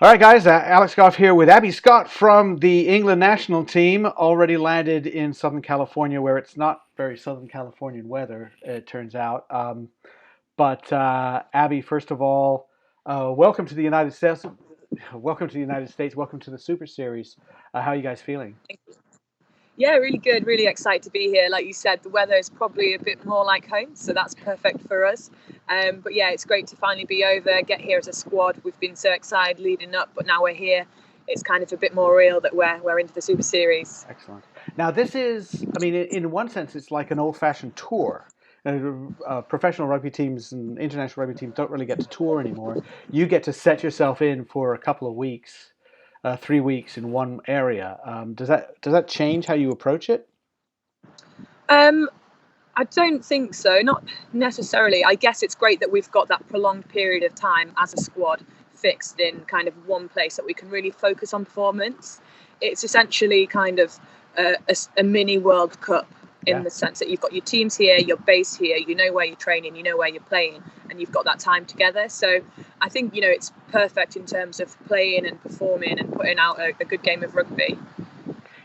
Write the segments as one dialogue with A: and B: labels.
A: All right, guys. Alex Goff here with Abbie Scott from the England national team. Already landed in Southern California, where it's not very Southern Californian weather, it turns out. But Abbie, first of all, welcome to the United States. Welcome to the United States. Welcome to the Super Series. How are you guys feeling?
B: Yeah, really good. Really excited to be here. Like you said, the weather is probably a bit more like home, so that's perfect for us. But yeah, it's great to finally be over, get here as a squad. We've been so excited leading up, but now we're here. It's kind of a bit more real that we're into the Super Series.
A: Excellent. Now, this is, I mean, in one sense, it's like an old-fashioned tour. Professional rugby teams and international rugby teams don't really get to tour anymore. You get to set yourself in for a couple of weeks, 3 weeks in one area. Does that change how you approach it?
B: Um, I don't think so, not necessarily. I guess it's great that we've got that prolonged period of time as a squad fixed in kind of one place that we can really focus on performance. It's essentially kind of a mini World Cup in
A: Yeah.
B: the sense that you've got your teams here, your base here, you know where you're training, you know where you're playing, and you've got that time together. So I think, it's perfect in terms of playing and performing and putting out a good game of rugby.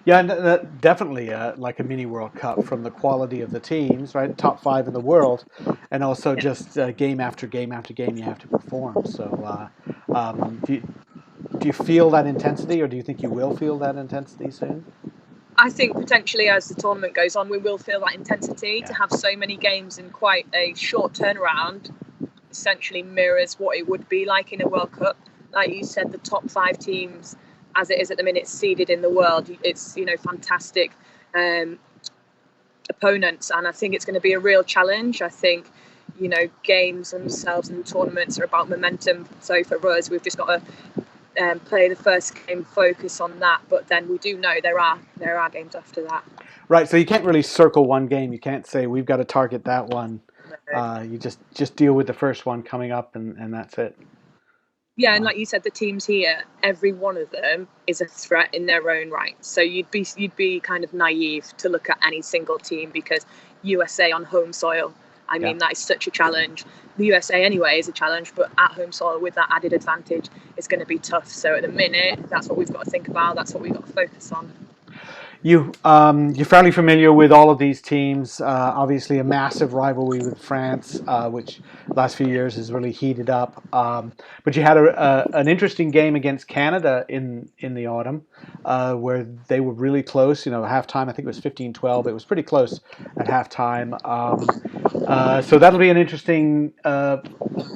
A: Yeah, and definitely like a mini World Cup from the quality of the teams, right? Top five in the world, and also
B: Yeah.
A: just game after game after game you have to perform. So, do you feel that intensity, or do you think you will feel that intensity soon?
B: I think potentially as the tournament goes on, we will feel that intensity. To
A: Yeah,
B: have so many games in quite a short turnaround essentially mirrors what it would be like in a World Cup. Like you said, the top five teams, as it is at the minute, seeded in the world, it's fantastic um, opponents, and I think it's going to be a real challenge. I think games themselves and tournaments are about momentum. So for us, we've just got to play the first game, focus on that. But then we do know there are games after that.
A: right. So you can't really circle one game. You can't say we've got to target that one. You just deal with the first one coming up, and that's it.
B: Yeah, and
A: Uh,
B: like you said, the teams here, every one of them is a threat in their own right. So you'd be kind of naive to look at any single team because USA on home soil. I
A: yeah.
B: mean, that is such a challenge. The USA anyway is a challenge, but at home soil with that added advantage, it's going to be tough. So at the minute, that's what we've got to think about. That's what we've got to focus on.
A: You're fairly familiar with all of these teams. Obviously, a massive rivalry with France, which last few years has really heated up. But you had an interesting game against Canada in the autumn, where they were really close. Halftime I think it was 15-12. It was pretty close at halftime. So that'll be an interesting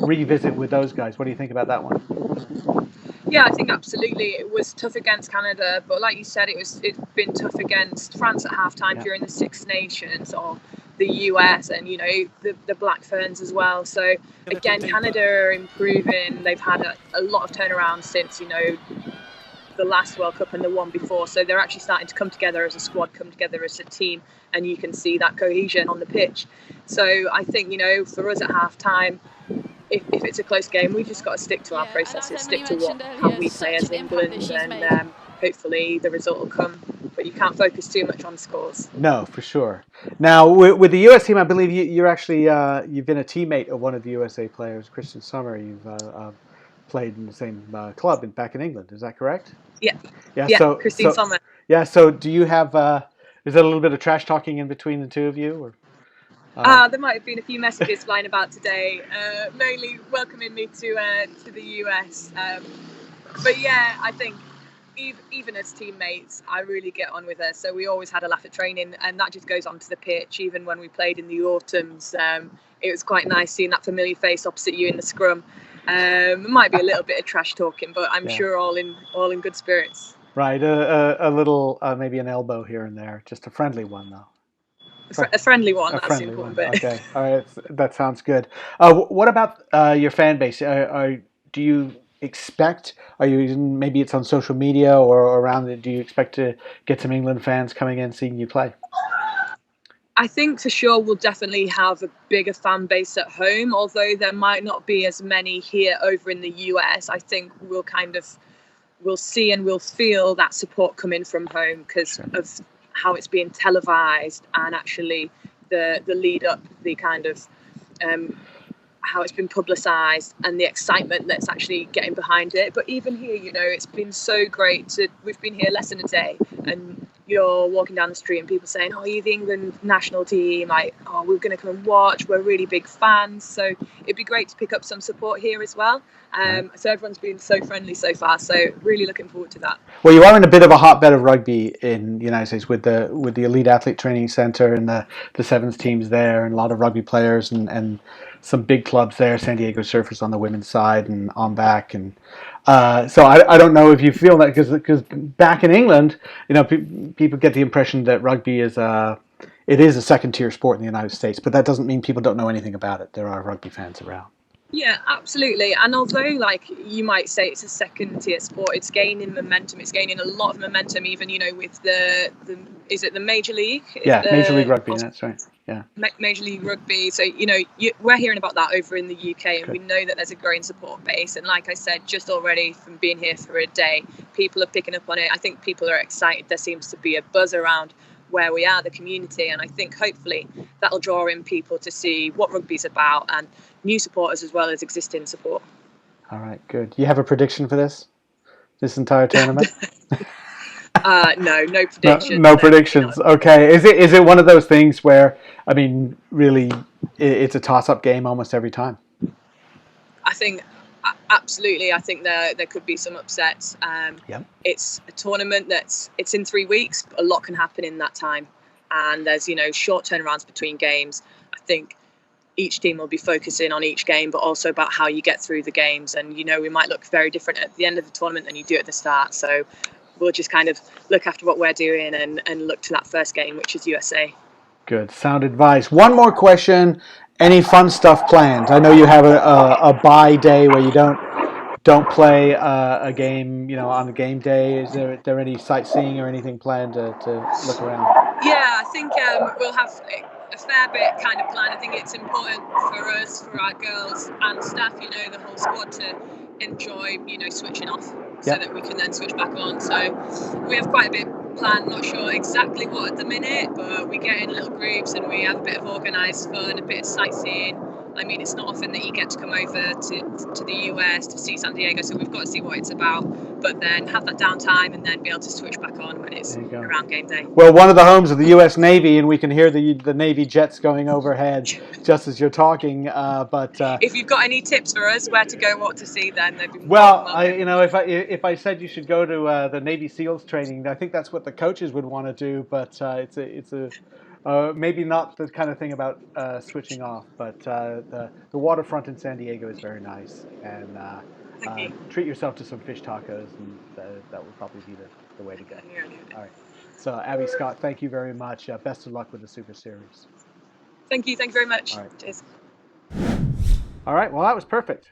A: revisit with those guys. What do you think about that one?
B: Yeah, I think absolutely it was tough against Canada, but like you said, it's been tough against France at halftime
A: Yeah,
B: during the Six Nations or the US and the Black Ferns as well. So again, Canada are improving. They've had a lot of turnaround since the last World Cup and the one before. So they're actually starting to come together as a squad, come together as a team, and you can see that cohesion on the pitch. So I think for us at halftime, if it's a close game, we've just got to stick to our
C: Yeah, and as
B: processes, stick
C: Emily
B: to
C: mentioned
B: how
C: earlier,
B: we play
C: such
B: as
C: an impact that
B: England,
C: she's
B: and
C: made.
B: hopefully the result will come. But you can't focus too much on scores.
A: no, for sure. Now, with the U.S. team, I believe you're actually you've been a teammate of one of the USA players, Christian Summer. You've played in the same club back in England. Is that correct?
B: Yeah,
A: Yeah.
B: yeah,
A: So
B: Christine
A: so
B: Sommer.
A: yeah. So do you have? Is there a little bit of trash talking in between the two of you, or? Uh,
B: There might have been a few messages flying about today, mainly welcoming me to the US. But yeah, I think even as teammates, I really get on with her. So we always had a laugh at training, and that just goes onto the pitch. Even when we played in the autumns, it was quite nice seeing that familiar face opposite you in the scrum. It might be a little bit of trash talking, but I'm
A: yeah.
B: sure all in good spirits.
A: Right. A little maybe an elbow here and there, just a friendly one though.
B: A friendly one,
A: A
B: that's the
A: friendly
B: important
A: one.
B: bit.
A: Okay. All right. That sounds good. What about your fan base? Do you expect? Are you maybe it's on social media or around it? Do you expect to get some England fans coming in seeing you play?
B: I think for sure we'll definitely have a bigger fan base at home, although there might not be as many here over in the US. I think we'll see and we'll feel that support coming from home because
A: Sure.
B: of how it's being televised and actually the lead up, the kind of um, how it's been publicised and the excitement that's actually getting behind it. But even here, you know, it's been so great we've been here less than a day, and you're walking down the street and people saying, oh, you're the England national team, like, oh, we're going to come and watch, we're really big fans. So it'd be great to pick up some support here as well. So everyone's been so friendly so far, so really looking forward to that.
A: Well, you are in a bit of a hotbed of rugby in the United States with the Elite Athlete Training Center and the sevens teams there, and a lot of rugby players and some big clubs there. San Diego Surfers on the women's side and on back, and so I don't know if you feel that because back in England, you know, people get the impression that rugby is it is a second tier sport in the United States, but that doesn't mean people don't know anything about it. There are rugby fans around.
B: Yeah, absolutely. And although, like, you might say it's a second tier sport, it's gaining momentum. It's gaining a lot of momentum, even, you know, with the is it the Major League?
A: Yeah, Major League Rugby, that's right. Yeah.
B: Major League Rugby. So, you know, we're hearing about that over in the UK, and we know that there's a growing support base. And like I said, just already from being here for a day, people are picking up on it. I think people are excited. There seems to be a buzz around where we are, the community, and I think hopefully that'll draw in people to see what rugby's about, and new supporters as well as existing support.
A: All right, good. You have a prediction for this entire tournament?
B: No predictions.
A: No predictions. Okay. Is it one of those things where, I mean, really, it's a toss-up game almost every time?
B: I think absolutely. I think there could be some upsets. It's a tournament it's in 3 weeks, but a lot can happen in that time, and there's, you know, short turnarounds between games. I think each team will be focusing on each game, but also about how you get through the games. And, you know, we might look very different at the end of the tournament than you do at the start. So we'll just kind of look after what we're doing and look to that first game, which is USA.
A: Good. Sound advice. One more question. Any fun stuff planned? I know you have a bye day where you don't play a game, you know, on the game day. Is there any sightseeing or anything planned to look around?
B: Yeah, I think we'll have a fair bit kind of planned. I think it's important for us, for our girls and staff, you know, the whole squad, to enjoy, you know, switching off so that we can then switch back on. So we have quite a bit planned, not sure exactly what at the minute, but we get in little groups and we have a bit of organised fun, a bit of sightseeing. I mean, it's not often that you get to come over to the US to see San Diego, so we've got to see what it's about, but then have that downtime and then be able to switch back on when it's around game day.
A: Well, one of the homes of the US Navy, and we can hear the Navy jets going overhead just as you're talking. But
B: if you've got any tips for us where to go, what to see, then they'd be
A: if I said you should go to the Navy SEALs training, I think that's what the coaches would want to do. But it's maybe not the kind of thing about switching off, but the waterfront in San Diego is very nice, and treat yourself to some fish tacos, and that would probably be the way to go. All right. So, Abbie Scott, thank you very much. Best of luck with the Super Series.
B: Thank you very much.
A: All right.
B: Cheers.
A: All right. Well, that was perfect.